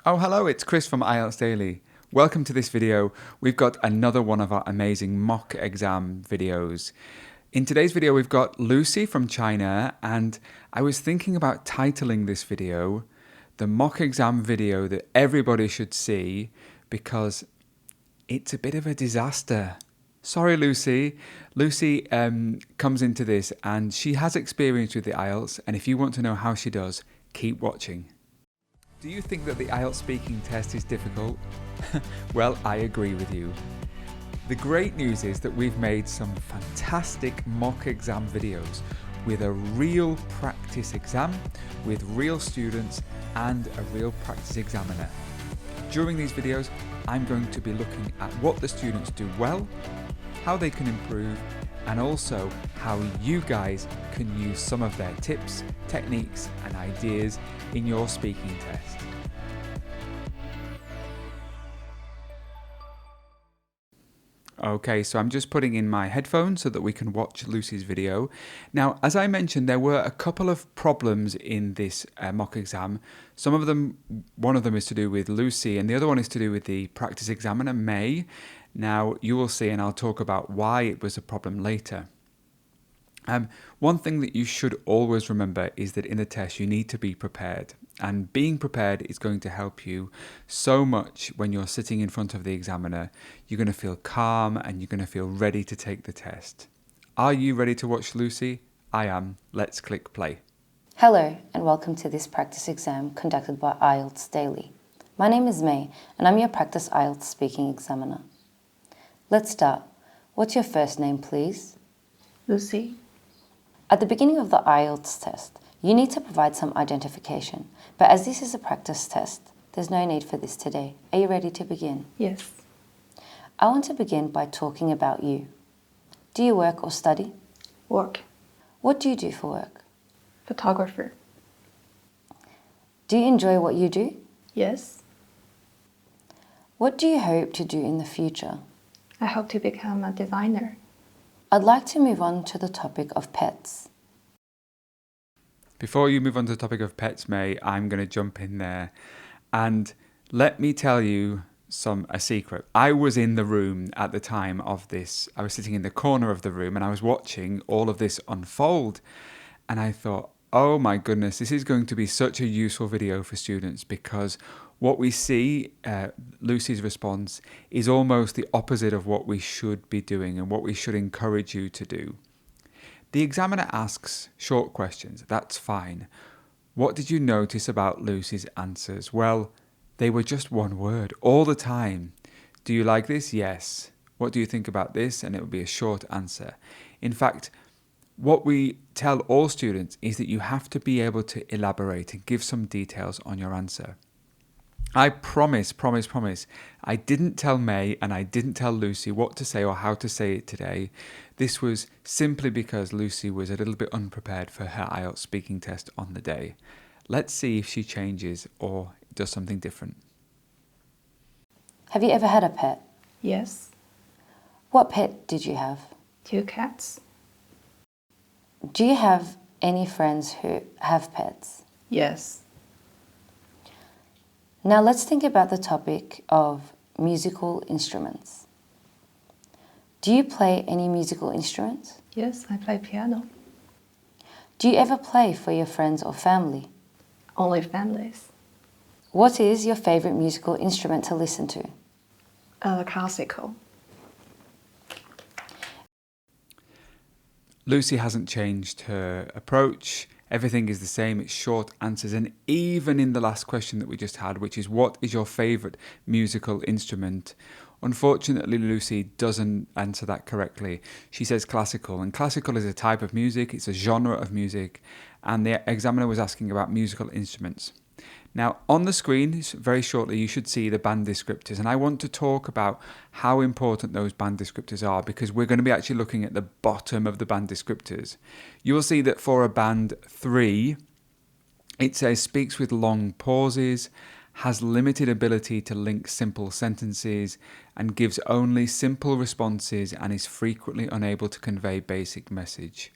Oh, hello, it's Chris from IELTS Daily. Welcome to this video. We've got another one of our amazing mock exam videos. In today's video, we've got Lucy from China, and I was thinking about titling this video the mock exam video that everybody should see because it's a bit of a disaster. Sorry, Lucy. Lucy comes into this and she has experience with the IELTS, and if you want to know how she does, keep watching. Do you think that the IELTS speaking test is difficult? Well, I agree with you. The great news is that we've made some fantastic mock exam videos with a real practice exam, with real students and a real practice examiner. During these videos, I'm going to be looking at what the students do well, how they can improve, and also how you guys can use some of their tips, techniques and ideas in your speaking test. Okay, so I'm just putting in my headphones so that we can watch Lucy's video. Now, as I mentioned, there were a couple of problems in this mock exam. One of them is to do with Lucy and the other one is to do with the practice examiner, May. Now, you will see, and I'll talk about why it was a problem later. One thing that you should always remember is that in a test you need to be prepared, and being prepared is going to help you so much when you're sitting in front of the examiner. You're going to feel calm and you're going to feel ready to take the test. Are you ready to watch Lucy? I am. Let's click play. Hello and welcome to this practice exam conducted by IELTS Daily. My name is May and I'm your practice IELTS speaking examiner. Let's start. What's your first name, please? Lucy. At the beginning of the IELTS test, you need to provide some identification, but as this is a practice test, there's no need for this today. Are you ready to begin? Yes. I want to begin by talking about you. Do you work or study? Work. What do you do for work? Photographer. Do you enjoy what you do? Yes. What do you hope to do in the future? I hope to become a designer. I'd like to move on to the topic of pets. Before you move on to the topic of pets, May, I'm going to jump in there and let me tell you a secret. I was in the room at the time of this. I was sitting in the corner of the room and I was watching all of this unfold, and I thought, oh my goodness, this is going to be such a useful video for students, because what we see, Lucy's response, is almost the opposite of what we should be doing and what we should encourage you to do. The examiner asks short questions. That's fine. What did you notice about Lucy's answers? Well, they were just one word all the time. Do you like this? Yes. What do you think about this? And it would be a short answer. In fact, what we tell all students is that you have to be able to elaborate and give some details on your answer. I promise, I didn't tell May and I didn't tell Lucy what to say or how to say it today. This was simply because Lucy was a little bit unprepared for her IELTS speaking test on the day. Let's see if she changes or does something different. Have you ever had a pet? Yes. What pet did you have? 2 cats. Do you have any friends who have pets? Yes. Now let's think about the topic of musical instruments. Do you play any musical instruments? Yes, I play piano. Do you ever play for your friends or family? Only families. What is your favorite musical instrument to listen to? Classical. Lucy hasn't changed her approach. Everything is the same. It's short answers. And even in the last question that we just had, which is what is your favourite musical instrument? Unfortunately, Lucy doesn't answer that correctly. She says classical, and classical is a type of music. It's a genre of music. And the examiner was asking about musical instruments. Now, on the screen, very shortly, you should see the band descriptors. And I want to talk about how important those band descriptors are, because we're going to be actually looking at the bottom of the band descriptors. You will see that for a band 3, it says speaks with long pauses, has limited ability to link simple sentences, and gives only simple responses and is frequently unable to convey basic message.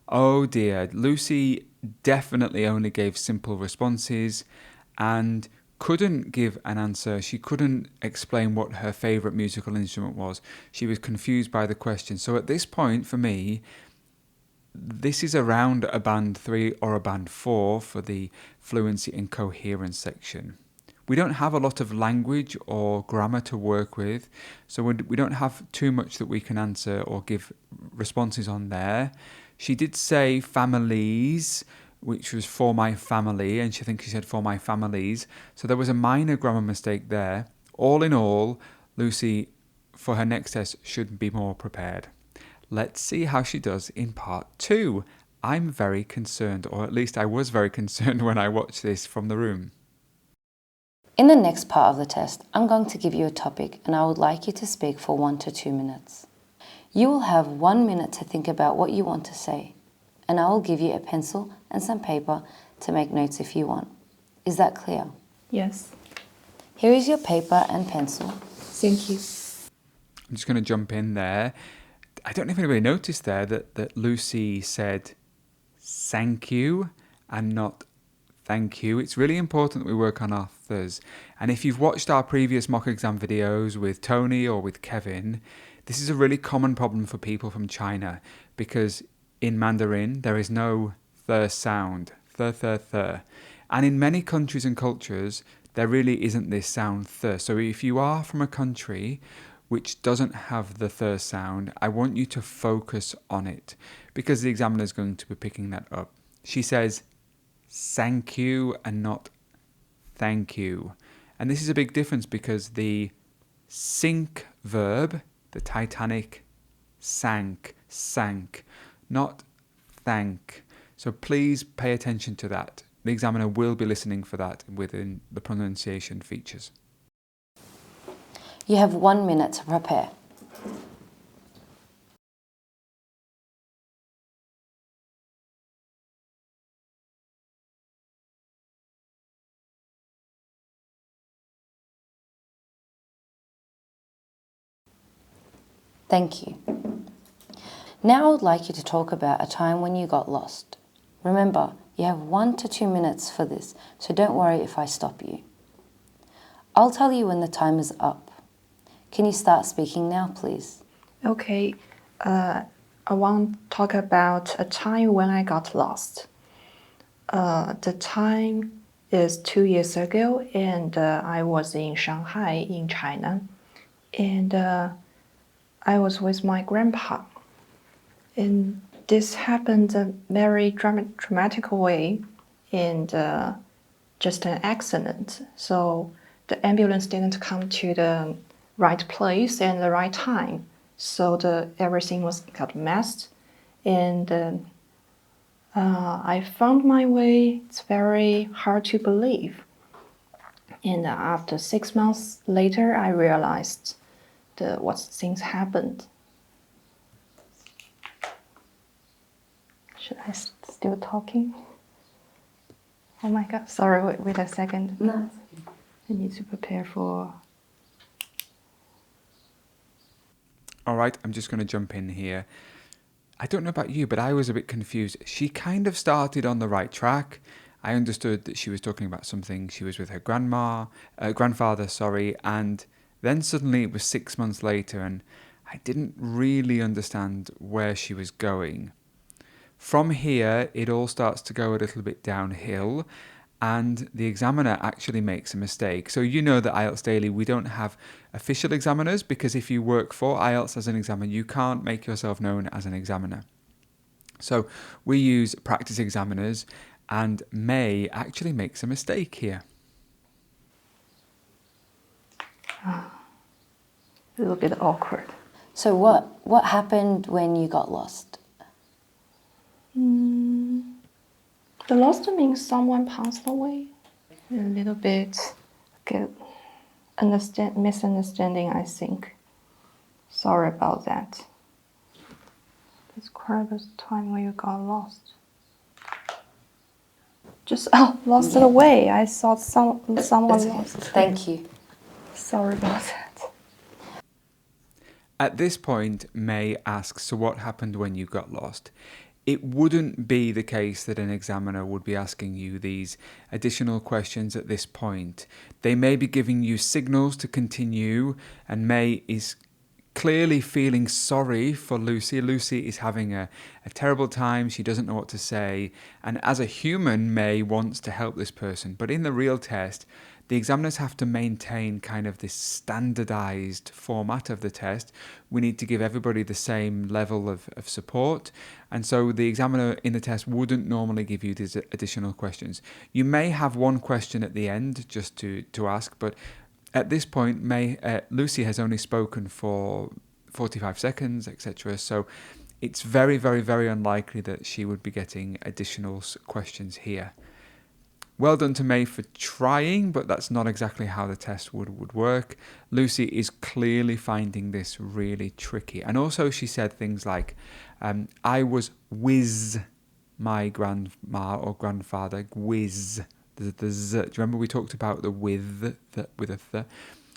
Oh dear, Lucy definitely only gave simple responses and couldn't give an answer. She couldn't explain what her favourite musical instrument was. She was confused by the question. So at this point, for me, this is around a band 3 or a band 4 for the fluency and coherence section. We don't have a lot of language or grammar to work with, so we don't have too much that we can answer or give responses on there. She did say families, which was for my family, and she thinks she said for my families. So there was a minor grammar mistake there. All in all, Lucy, for her next test, should be more prepared. Let's see how she does in part 2. I'm very concerned, or at least I was very concerned when I watched this from the room. In the next part of the test, I'm going to give you a topic and I would like you to speak for 1 to 2 minutes. You will have 1 minute to think about what you want to say, and I will give you a pencil and some paper to make notes if you want. Is that clear? Yes. Here is your paper and pencil. Thank you. I'm just going to jump in there. I don't know if anybody noticed there that Lucy said thank you and not thank you. It's really important that we work on our ths. And if you've watched our previous mock exam videos with Tony or with Kevin, this is a really common problem for people from China, because in Mandarin there is no th sound, th. And in many countries and cultures there really isn't this sound th. So if you are from a country which doesn't have the th sound, I want you to focus on it, because the examiner is going to be picking that up. She says thank you and not thank you. And this is a big difference, because the sink verb, the Titanic, sank, not thank. So please pay attention to that. The examiner will be listening for that within the pronunciation features. You have 1 minute to prepare. Thank you. Now I would like you to talk about a time when you got lost. Remember, you have 1 to 2 minutes for this, so don't worry if I stop you. I'll tell you when the time is up. Can you start speaking now, please? Okay. I want to talk about a time when I got lost. The time is 2 years ago, and I was in Shanghai in China, and I was with my grandpa. And this happened a very dramatic way, and just an accident. So the ambulance didn't come to the right place and the right time. So everything got messed, and I found my way. It's very hard to believe. And after 6 months later, I realized what things happened. Should I still talking? Oh my God! Sorry. Wait a second. No. I need to prepare for. All right, I'm just going to jump in here. I don't know about you, but I was a bit confused. She kind of started on the right track. I understood that she was talking about something. She was with her grandfather, and then suddenly it was 6 months later, and I didn't really understand where she was going. From here, it all starts to go a little bit downhill, and the examiner actually makes a mistake. So you know that IELTS Daily, we don't have official examiners, because if you work for IELTS as an examiner, you can't make yourself known as an examiner. So we use practice examiners, and May actually makes a mistake here. A little bit awkward. So what happened when you got lost? The lost means someone passed away. A little bit misunderstanding, I think. Sorry about that. Describe a time when you got lost. Just lost the way. I thought someone lost. Thank you. Sorry about that. At this point, May asks, so what happened when you got lost? it wouldn't be the case that an examiner would be asking you these additional questions at this point. They may be giving you signals to continue, and May is clearly feeling sorry for Lucy. Lucy is having a terrible time. She doesn't know what to say. And as a human, May wants to help this person. But in the real test, the examiners have to maintain kind of this standardized format of the test. We need to give everybody the same level of support. And so the examiner in the test wouldn't normally give you these additional questions. You may have one question at the end just to ask, but at this point, Lucy has only spoken for 45 seconds, etc. So it's very, very, very unlikely that she would be getting additional questions here. Well done to May for trying, but that's not exactly how the test would work. Lucy is clearly finding this really tricky. And also she said things like, I was with my grandma or grandfather, with the z. Do you remember we talked about the with a th?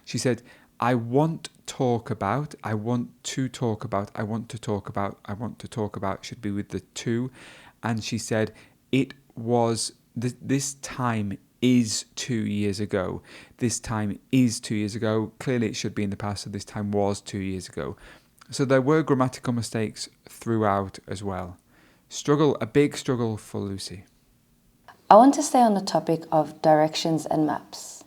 She said, I want talk about, I want to talk about, I want to talk about, I want to talk about should be with the to. And she said, it was, this time is 2 years ago. This time is 2 years ago. Clearly it should be in the past, so this time was 2 years ago. So there were grammatical mistakes throughout as well. A big struggle for Lucy. I want to stay on the topic of directions and maps.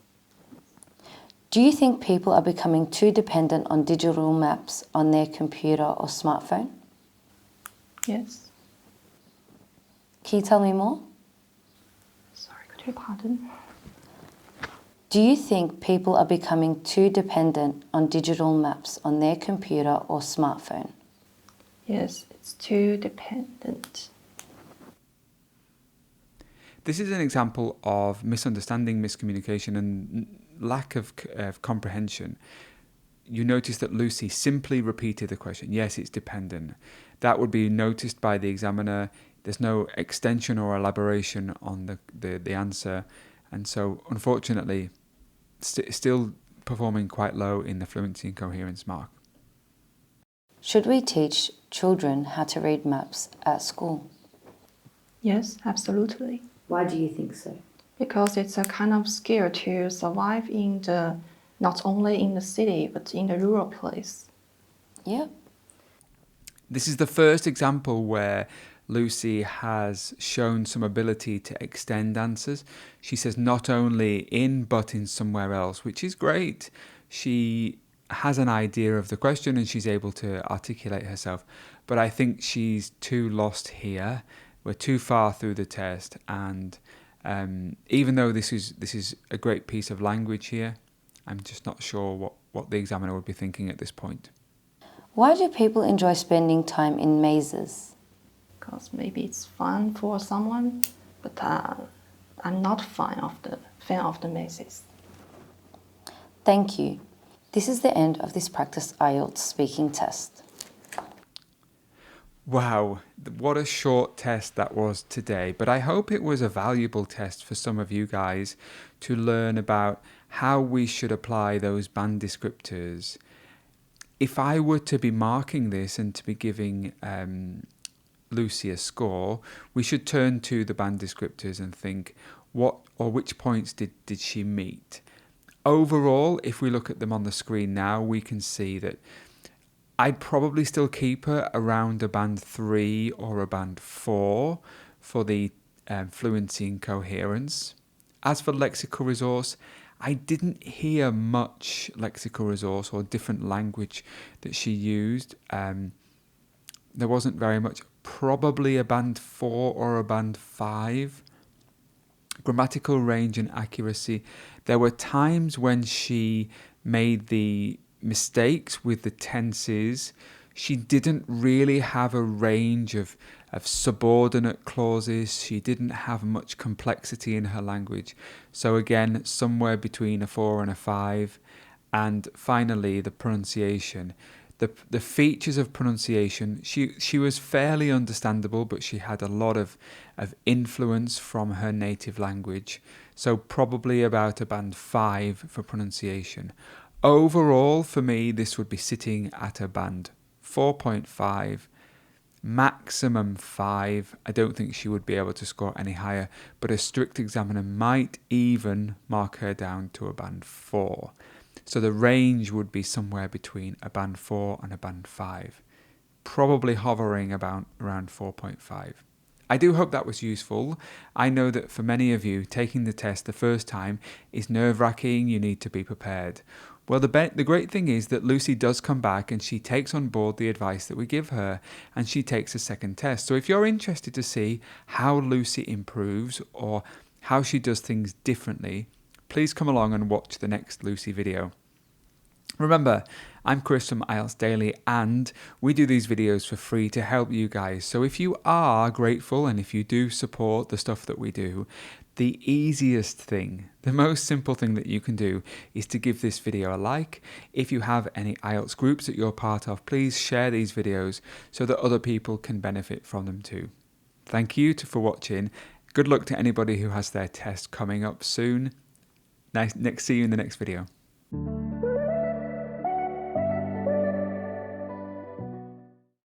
Do you think people are becoming too dependent on digital maps on their computer or smartphone? Yes. Can you tell me more? Sorry, could you pardon? Do you think people are becoming too dependent on digital maps on their computer or smartphone? Yes, it's too dependent. This is an example of misunderstanding, miscommunication, and lack of comprehension. You notice that Lucy simply repeated the question. Yes, it's dependent. That would be noticed by the examiner. There's no extension or elaboration on the answer. And so, unfortunately, still performing quite low in the fluency and coherence mark. Should we teach children how to read maps at school? Yes, absolutely. Why do you think so? Because it's a kind of skill to survive not only in the city, but in the rural place. Yeah. This is the first example where Lucy has shown some ability to extend answers. She says not only in, but in somewhere else, which is great. She has an idea of the question and she's able to articulate herself. But I think she's too lost here. We're too far through the test, and even though this is a great piece of language here, I'm just not sure what the examiner would be thinking at this point. Why do people enjoy spending time in mazes? Because maybe it's fun for someone, but I'm not fan of the mazes. Thank you. This is the end of this practice IELTS speaking test. Wow, what a short test that was today, but I hope it was a valuable test for some of you guys to learn about how we should apply those band descriptors. If I were to be marking this and to be giving Lucy a score, we should turn to the band descriptors and think which points did she meet. Overall, if we look at them on the screen now, we can see that I'd probably still keep her around a band 3 or a band 4 for the fluency and coherence. As for lexical resource, I didn't hear much lexical resource or different language that she used. There wasn't very much. Probably a band 4 or a band 5. Grammatical range and accuracy. There were times when she made the mistakes with the tenses. She didn't really have a range of subordinate clauses. She didn't have much complexity in her language. So again, somewhere between a 4 and a 5. And finally, the pronunciation. The features of pronunciation, she was fairly understandable, but she had a lot of influence from her native language. So probably about a band 5 for pronunciation. Overall, for me, this would be sitting at a band 4.5. maximum 5. I don't think she would be able to score any higher, but a strict examiner might even mark her down to a band 4. So the range would be somewhere between a band 4 and a band 5, probably hovering about around 4.5. I do hope that was useful. I know that for many of you, taking the test the first time is nerve-wracking. You need to be prepared. Well, the great thing is that Lucy does come back and she takes on board the advice that we give her, and she takes a second test. So if you're interested to see how Lucy improves or how she does things differently, please come along and watch the next Lucy video. Remember, I'm Chris from IELTS Daily, and we do these videos for free to help you guys. So if you are grateful and if you do support the stuff that we do, the easiest thing, the most simple thing that you can do is to give this video a like. If you have any IELTS groups that you're part of, please share these videos so that other people can benefit from them too. Thank you for watching. Good luck to anybody who has their test coming up soon. See you in the next video.